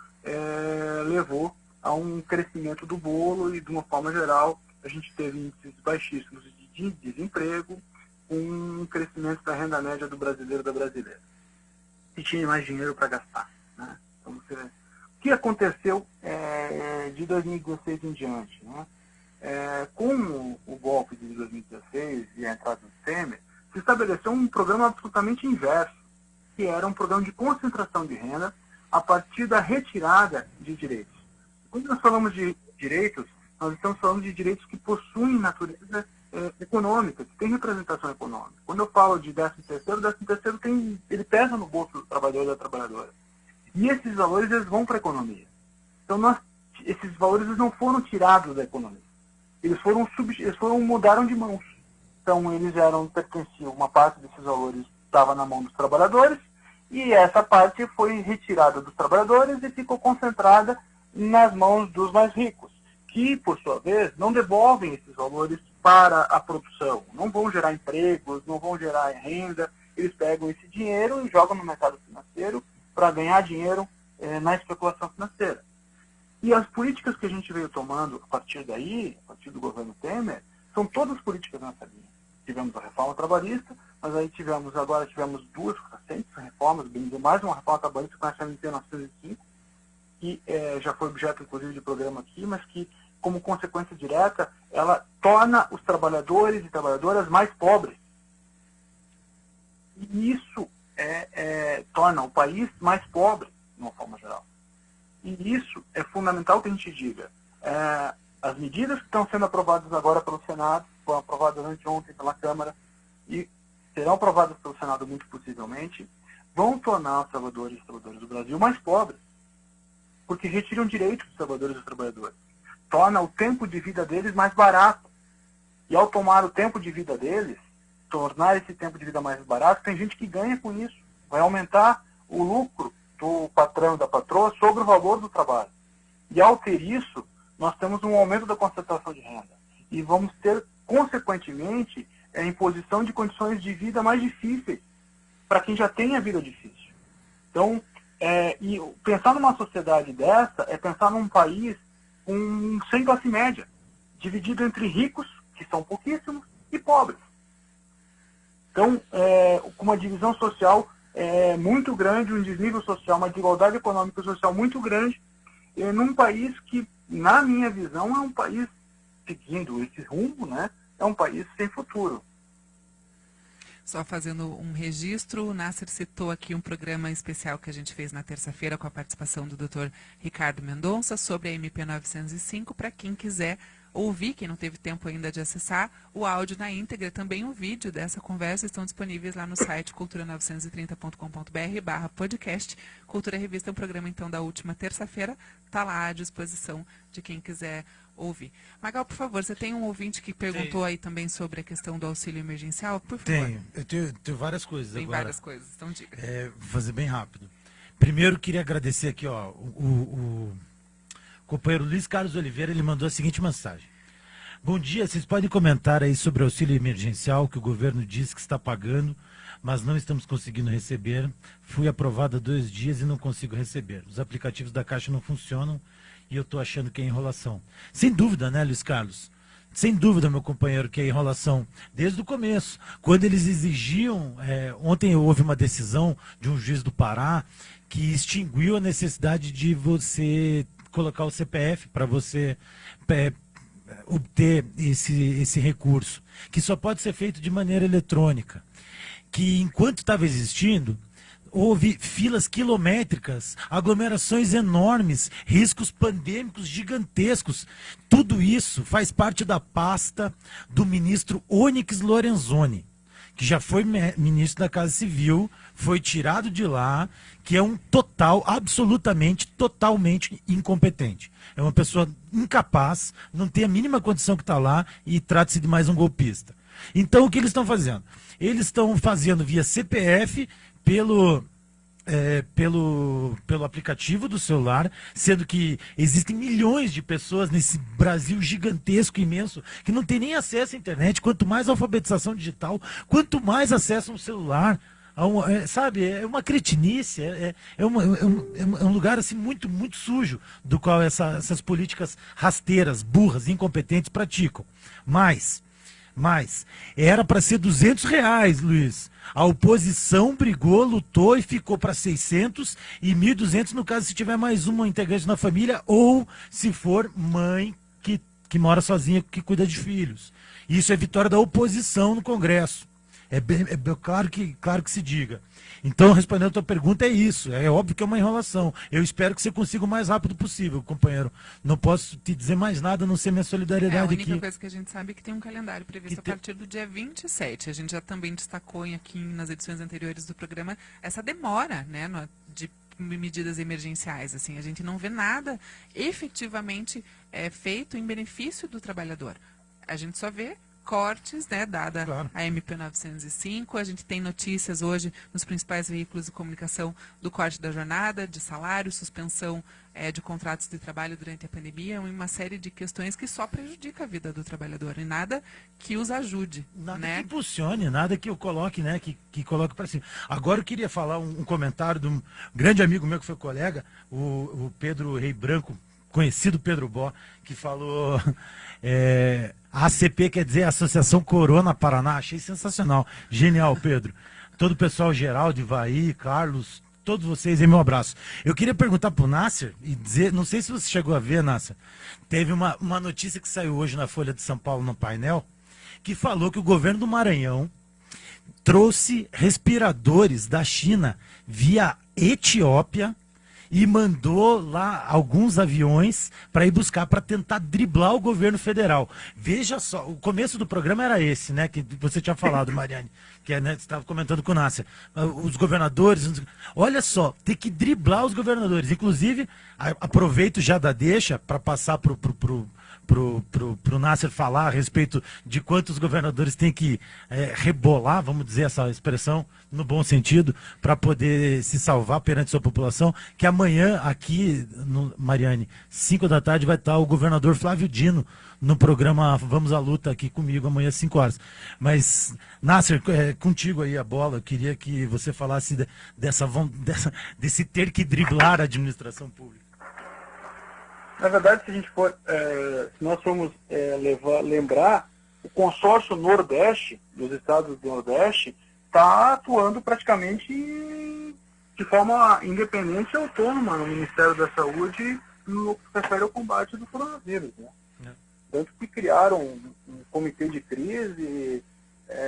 levou a um crescimento do bolo, e de uma forma geral, a gente teve índices baixíssimos de desemprego, com um crescimento da renda média do brasileiro e da brasileira. E tinha mais dinheiro para gastar, né? Então, o que aconteceu de 2016 em diante, né? Com o golpe de 2016 e a entrada do Temer, se estabeleceu um programa absolutamente inverso, que era um programa de concentração de renda a partir da retirada de direitos. Quando nós falamos de direitos, nós estamos falando de direitos que possuem natureza econômica, que tem representação econômica. Quando eu falo de 13º, ele pesa no bolso do trabalhador e da trabalhadora. E esses valores eles vão para a economia. Então, esses valores eles não foram tirados da economia. Eles mudaram de mãos. Então, pertenciam, uma parte desses valores estava na mão dos trabalhadores, e essa parte foi retirada dos trabalhadores e ficou concentrada nas mãos dos mais ricos, que, por sua vez, não devolvem esses valores para a produção, não vão gerar empregos, não vão gerar renda, eles pegam esse dinheiro e jogam no mercado financeiro para ganhar dinheiro na especulação financeira. E as políticas que a gente veio tomando a partir daí, a partir do governo Temer, são todas políticas nessa linha. Tivemos a reforma trabalhista, mas aí agora tivemos duas recentes reformas, mais uma reforma trabalhista que começa em 1905, que já foi objeto, inclusive, de programa aqui, mas que, como consequência direta, ela torna os trabalhadores e trabalhadoras mais pobres. E isso torna o país mais pobre, de uma forma geral. E isso é fundamental que a gente diga. As medidas que estão sendo aprovadas agora pelo Senado, foram aprovadas anteontem pela Câmara, e serão aprovadas pelo Senado muito possivelmente, vão tornar os trabalhadores e trabalhadoras do Brasil mais pobres, porque retiram direitos dos trabalhadores e trabalhadoras. Torna o tempo de vida deles mais barato. E ao tomar o tempo de vida deles, tornar esse tempo de vida mais barato, tem gente que ganha com isso. Vai aumentar o lucro do patrão e da patroa sobre o valor do trabalho. E ao ter isso, nós temos um aumento da concentração de renda. E vamos ter, consequentemente, a imposição de condições de vida mais difíceis para quem já tem a vida difícil. Então, e pensar numa sociedade dessa é pensar num país sem classe média, dividido entre ricos, que são pouquíssimos, e pobres. Então, com uma divisão social muito grande, um desnível social, uma desigualdade econômica e social muito grande, num país que, na minha visão, é um país, seguindo esse rumo, né, é um país sem futuro. Só fazendo um registro, o Nasser citou aqui um programa especial que a gente fez na terça-feira com a participação do Dr. Ricardo Mendonça sobre a MP 905, para quem quiser ouvir, quem não teve tempo ainda de acessar, o áudio na íntegra, também o vídeo dessa conversa estão disponíveis lá no site cultura930.com.br/podcast. Cultura Revista é um programa, então, da última terça-feira, está lá à disposição de quem quiser ouvir. Magal, por favor, você tem um ouvinte que perguntou aí também sobre a questão do auxílio emergencial? Por favor. Tenho. Eu tenho várias coisas Tem agora. várias coisas, então diga. Vou fazer bem rápido. Primeiro, queria agradecer aqui, ó, o companheiro Luiz Carlos Oliveira, ele mandou a seguinte mensagem. Bom dia, vocês podem comentar aí sobre o auxílio emergencial que o governo diz que está pagando, mas não estamos conseguindo receber. Fui aprovado há 2 dias e não consigo receber. Os aplicativos da Caixa não funcionam e eu estou achando que é enrolação. Sem dúvida, né, Luiz Carlos? Sem dúvida, meu companheiro, que é enrolação desde o começo. Quando eles exigiam, ontem houve uma decisão de um juiz do Pará que extinguiu a necessidade de você colocar o CPF para você obter esse recurso, que só pode ser feito de maneira eletrônica. Que enquanto estava existindo, houve filas quilométricas, aglomerações enormes, riscos pandêmicos gigantescos. Tudo isso faz parte da pasta do ministro Onyx Lorenzoni, que já foi ministro da Casa Civil, foi tirado de lá, que é um totalmente incompetente. É uma pessoa incapaz, não tem a mínima condição que está lá e trata-se de mais um golpista. Então, o que eles estão fazendo? Eles estão fazendo via CPF pelo aplicativo do celular, sendo que existem milhões de pessoas nesse Brasil gigantesco, imenso, que não tem nem acesso à internet. Quanto mais alfabetização digital, quanto mais acessam o celular. Sabe, é uma cretinice, é um lugar assim muito, muito sujo do qual essas políticas rasteiras, burras, incompetentes praticam. Mas era para ser R$ 200, Luiz. A oposição brigou, lutou e ficou para 600 e 1.200 no caso se tiver mais uma integrante na família ou se for mãe que mora sozinha, que cuida de filhos. Isso é vitória da oposição no Congresso. Claro que se diga. Então, respondendo a tua pergunta, é isso. É óbvio que é uma enrolação. Eu espero que você consiga o mais rápido possível, companheiro. Não posso te dizer mais nada, a não ser minha solidariedade aqui. A única coisa que a gente sabe é que tem um calendário previsto a partir do dia 27. A gente já também destacou aqui nas edições anteriores do programa essa demora, né, de medidas emergenciais. Assim, a gente não vê nada efetivamente feito em benefício do trabalhador. A gente só vê cortes, né, dada a MP 905, a gente tem notícias hoje nos principais veículos de comunicação do corte da jornada, de salário, suspensão de contratos de trabalho durante a pandemia, uma série de questões que só prejudica a vida do trabalhador e nada que os ajude. Nada né? que impulsione, nada que eu coloque, né, que coloque para cima. Agora eu queria falar um comentário de um grande amigo meu que foi colega, o Pedro Rei Branco, conhecido Pedro Bó, que falou... A ACP quer dizer Associação Corona Paraná. Achei sensacional. Genial, Pedro. Todo o pessoal geral de Ivaí, Carlos, todos vocês, meu abraço. Eu queria perguntar pro Nasser e dizer, não sei se você chegou a ver, Nasser, teve uma notícia que saiu hoje na Folha de São Paulo, no painel, que falou que o governo do Maranhão trouxe respiradores da China via Etiópia e mandou lá alguns aviões para ir buscar, para tentar driblar o governo federal. Veja só, o começo do programa era esse, né, que você tinha falado, Mariane, que né, você estava comentando com o Nasser. Os governadores, olha só, tem que driblar os governadores. Inclusive, aproveito já da deixa para passar pro Nasser falar a respeito de quantos governadores têm que rebolar, vamos dizer essa expressão, no bom sentido, para poder se salvar perante sua população, que amanhã aqui, Mariane, 5 da tarde, vai estar o governador Flávio Dino no programa Vamos à Luta aqui comigo, amanhã às 5 horas. Mas, Nasser, contigo aí a bola, eu queria que você falasse desse ter que driblar a administração pública. Na verdade, se a gente for, se nós formos lembrar, o consórcio Nordeste, dos estados do Nordeste, está atuando praticamente de forma independente e autônoma no Ministério da Saúde no que se refere ao combate do coronavírus. Né? Tanto que criaram um comitê de crise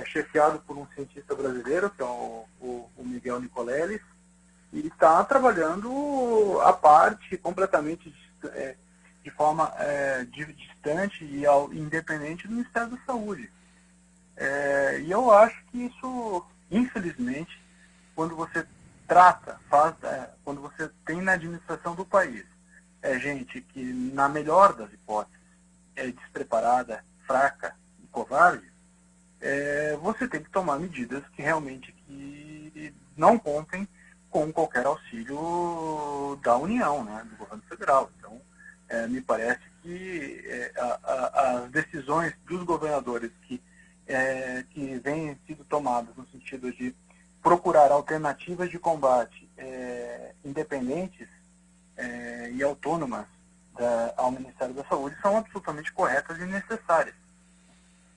chefiado por um cientista brasileiro, que é o Miguel Nicoleles, e está trabalhando à parte, completamente de forma distante e independente do Ministério da Saúde. E eu acho que isso, infelizmente, quando você quando você tem na administração do país, gente que, na melhor das hipóteses, é despreparada, fraca e covarde, você tem que tomar medidas que realmente não contem com qualquer auxílio da União, né, do governo federal. Então, me parece que as decisões dos governadores que vêm sido tomadas no sentido de procurar alternativas de combate independentes e autônomas ao Ministério da Saúde são absolutamente corretas e necessárias.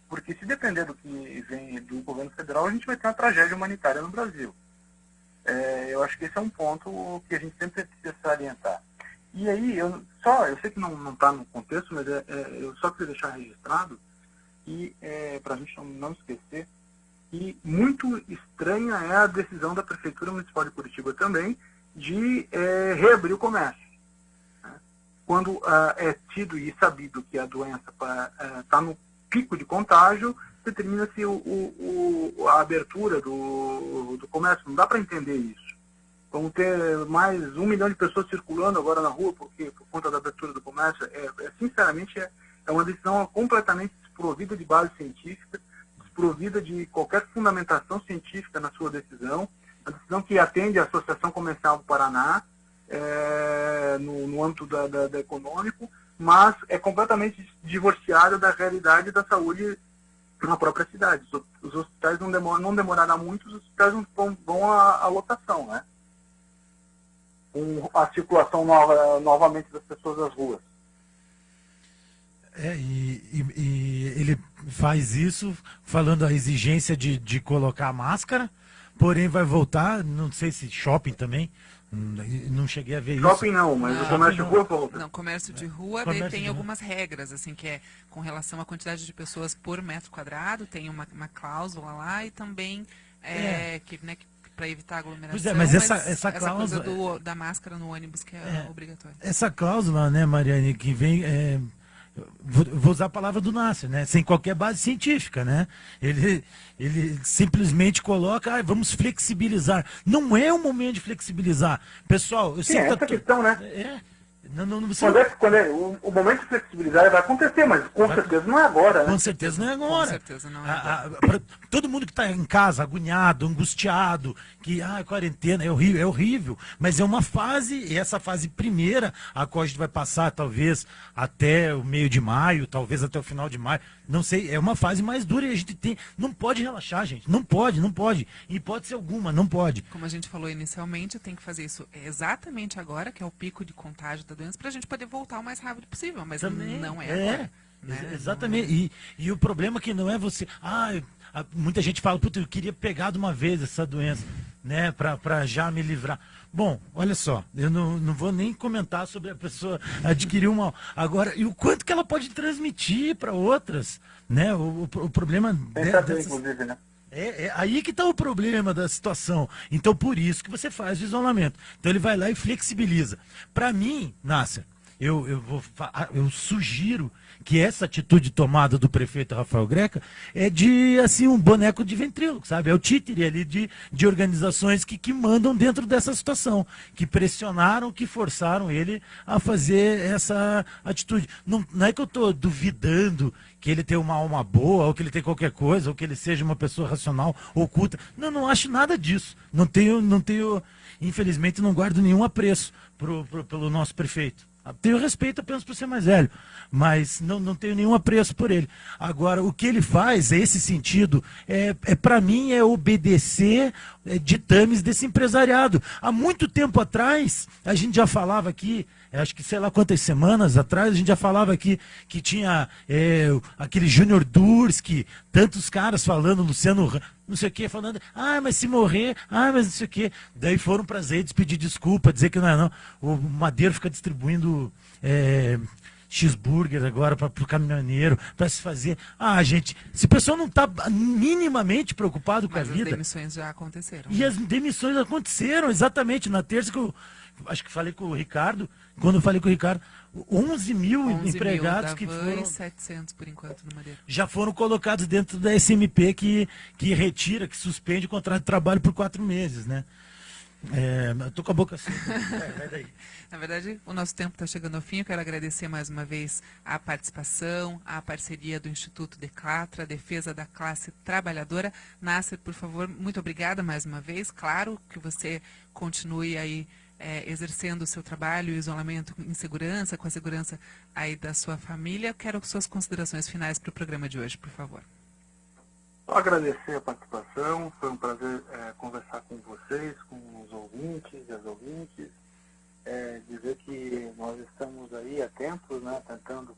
Porque se depender do que vem do governo federal, a gente vai ter uma tragédia humanitária no Brasil. Eu acho que esse é um ponto que a gente sempre precisa salientar. E aí, eu sei que não está no contexto, mas eu só queria deixar registrado, e para a gente não esquecer, e muito estranha é a decisão da Prefeitura Municipal de Curitiba também de reabrir o comércio. Né? Quando é tido e sabido que a doença está no pico de contágio, determina-se a abertura do comércio. Não dá para entender isso. Vamos ter mais 1 milhão de pessoas circulando agora na rua por conta da abertura do comércio. Sinceramente, é uma decisão completamente desprovida de base científica, desprovida de qualquer fundamentação científica na sua decisão. a decisão que atende a Associação Comercial do Paraná, no âmbito da econômico, mas é completamente divorciado da realidade da saúde na própria cidade. Os hospitais não demorará muito, os hospitais vão à lotação, né? Com a circulação novamente das pessoas nas ruas. E ele faz isso falando a exigência de colocar a máscara, porém vai voltar, não sei se shopping também, não cheguei a ver isso. Shopping não, mas o comércio de rua volta. Não, comércio de rua tem algumas regras, assim, que é com relação à quantidade de pessoas por metro quadrado, tem uma cláusula lá e também para evitar aglomeração. Pois é, mas essa cláusula... coisa da máscara no ônibus que é obrigatória. Essa cláusula, né, Mariane, que vem... Vou usar a palavra do Nasser, né? Sem qualquer base científica, né? Ele simplesmente coloca, vamos flexibilizar. Não é o momento de flexibilizar. Pessoal, eu sei que essa questão, né? O momento de flexibilizar vai acontecer, mas com certeza não é agora, né? Com certeza não é agora. Com certeza não é agora. Todo mundo que está em casa, agoniado, angustiado, que quarentena é horrível, mas é uma fase, e essa fase primeira, a qual a gente vai passar talvez até o meio de maio, talvez até o final de maio, não sei, é uma fase mais dura e a gente não pode relaxar, gente, não pode, em hipótese alguma, não pode. Como a gente falou inicialmente, tem que fazer isso exatamente agora, que é o pico de contágio da doença, para a gente poder voltar o mais rápido possível, mas também não é agora. Né? Exatamente, e o problema é que não é você... muita gente fala, puta, eu queria pegar de uma vez essa doença, né, para já me livrar. Bom, olha só, eu não vou nem comentar sobre a pessoa adquirir uma... Agora, e o quanto que ela pode transmitir para outras, né? O problema... inclusive, né? É aí que está o problema da situação. Então, por isso que você faz o isolamento. Então, ele vai lá e flexibiliza. Para mim, Nasser, eu sugiro que essa atitude tomada do prefeito Rafael Greca é de, assim, um boneco de ventríloco, sabe? É o títere ali de organizações que mandam dentro dessa situação, que pressionaram, que forçaram ele a fazer essa atitude. Não é que eu estou duvidando que ele tem uma alma boa, ou que ele tem qualquer coisa, ou que ele seja uma pessoa racional, oculta. Não acho nada disso. Não tenho, infelizmente, não guardo nenhum apreço pelo nosso prefeito. Tenho respeito apenas por ser mais velho, mas não tenho nenhum apreço por ele. Agora, o que ele faz, esse sentido, para mim, é obedecer ditames desse empresariado. Há muito tempo atrás, a gente já falava aqui, acho que sei lá quantas semanas atrás, a gente já falava aqui que tinha aquele Júnior Durski, tantos caras falando, Luciano... não sei o que, falando, mas se morrer, mas não sei o que. Daí foram para as redes pedir desculpa, dizer que não é não. O Madeiro fica distribuindo cheeseburger agora para o caminhoneiro, para se fazer. Gente, se o pessoal não está minimamente preocupado com a vida... As demissões já aconteceram. E as demissões aconteceram, exatamente. Na terça que eu acho que falei com o Ricardo, quando eu falei com o Ricardo, 11 mil empregados que foram... 700 por enquanto no Madeira. Já foram colocados dentro da SMP que retira, que suspende o contrato de trabalho por 4 meses, né? Tô com a boca assim. Vai daí. Na verdade, o nosso tempo está chegando ao fim. Eu quero agradecer mais uma vez a participação, a parceria do Instituto Declatra, a defesa da classe trabalhadora. Nasser, por favor, muito obrigada mais uma vez. Claro que você continue aí exercendo o seu trabalho, o isolamento em segurança, com a segurança aí da sua família. Quero suas considerações finais para o programa de hoje, por favor. Só agradecer a participação, foi um prazer conversar com vocês, com os ouvintes e as ouvintes, dizer que nós estamos aí atentos, né, tentando,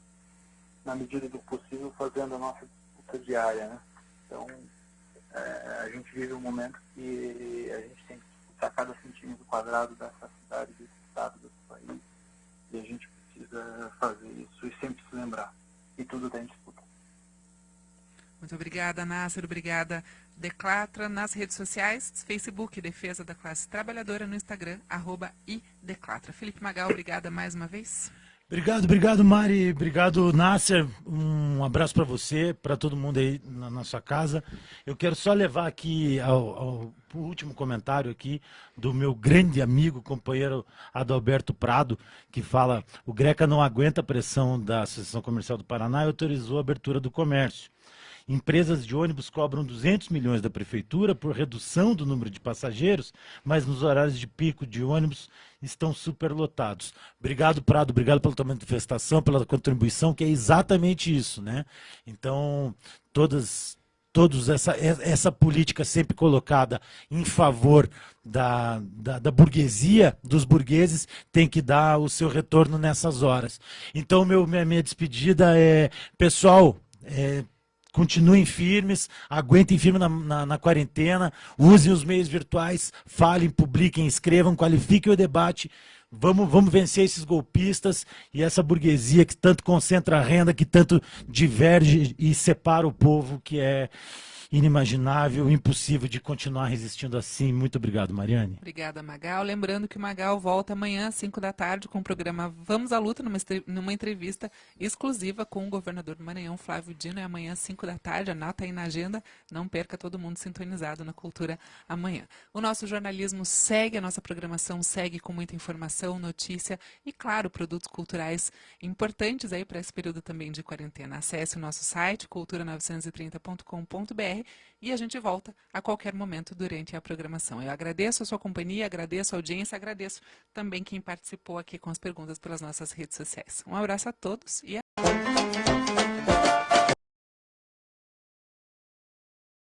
na medida do possível, fazendo a nossa disputa diária, né? Então, a gente vive um momento que a gente tem que disputar cada centímetro quadrado dessa cidade, desse estado, desse país, e a gente precisa fazer isso e sempre se lembrar que tudo está em disputa. Muito obrigada, Nasser. Obrigada, Declatra. Nas redes sociais, Facebook, Defesa da Classe Trabalhadora, no Instagram, @ideclatra. Felipe Magal, obrigada mais uma vez. Obrigado, Mari. Obrigado, Nasser. Um abraço para você, para todo mundo aí na sua casa. Eu quero só levar aqui ao último comentário aqui do meu grande amigo, companheiro Adalberto Prado, que fala: o Greca não aguenta a pressão da Associação Comercial do Paraná e autorizou a abertura do comércio. Empresas de ônibus cobram 200 milhões da prefeitura por redução do número de passageiros, mas nos horários de pico de ônibus estão superlotados. Obrigado, Prado, obrigado pela tua manifestação, pela contribuição, que é exatamente isso, né? Então, todos essa política sempre colocada em favor da burguesia, dos burgueses, tem que dar o seu retorno nessas horas. Então, minha despedida é, pessoal, continuem firmes, aguentem firme na quarentena, usem os meios virtuais, falem, publiquem, escrevam, qualifiquem o debate. Vamos vencer esses golpistas e essa burguesia que tanto concentra a renda, que tanto diverge e separa o povo, que é inimaginável, impossível de continuar resistindo assim. Muito obrigado, Mariane. Obrigada, Magal. Lembrando que o Magal volta amanhã às 5 da tarde com o programa Vamos à Luta, numa entrevista exclusiva com o governador do Maranhão, Flávio Dino. É amanhã às 5 da tarde, anota aí na agenda. Não perca, todo mundo sintonizado na Cultura amanhã. O nosso jornalismo segue, a nossa programação segue com muita informação, notícia e, claro, produtos culturais importantes aí para esse período também de quarentena. Acesse o nosso site, cultura930.com.br, e a gente volta a qualquer momento durante a programação. Eu agradeço a sua companhia, agradeço a audiência, agradeço também quem participou aqui com as perguntas pelas nossas redes sociais. Um abraço a todos e até.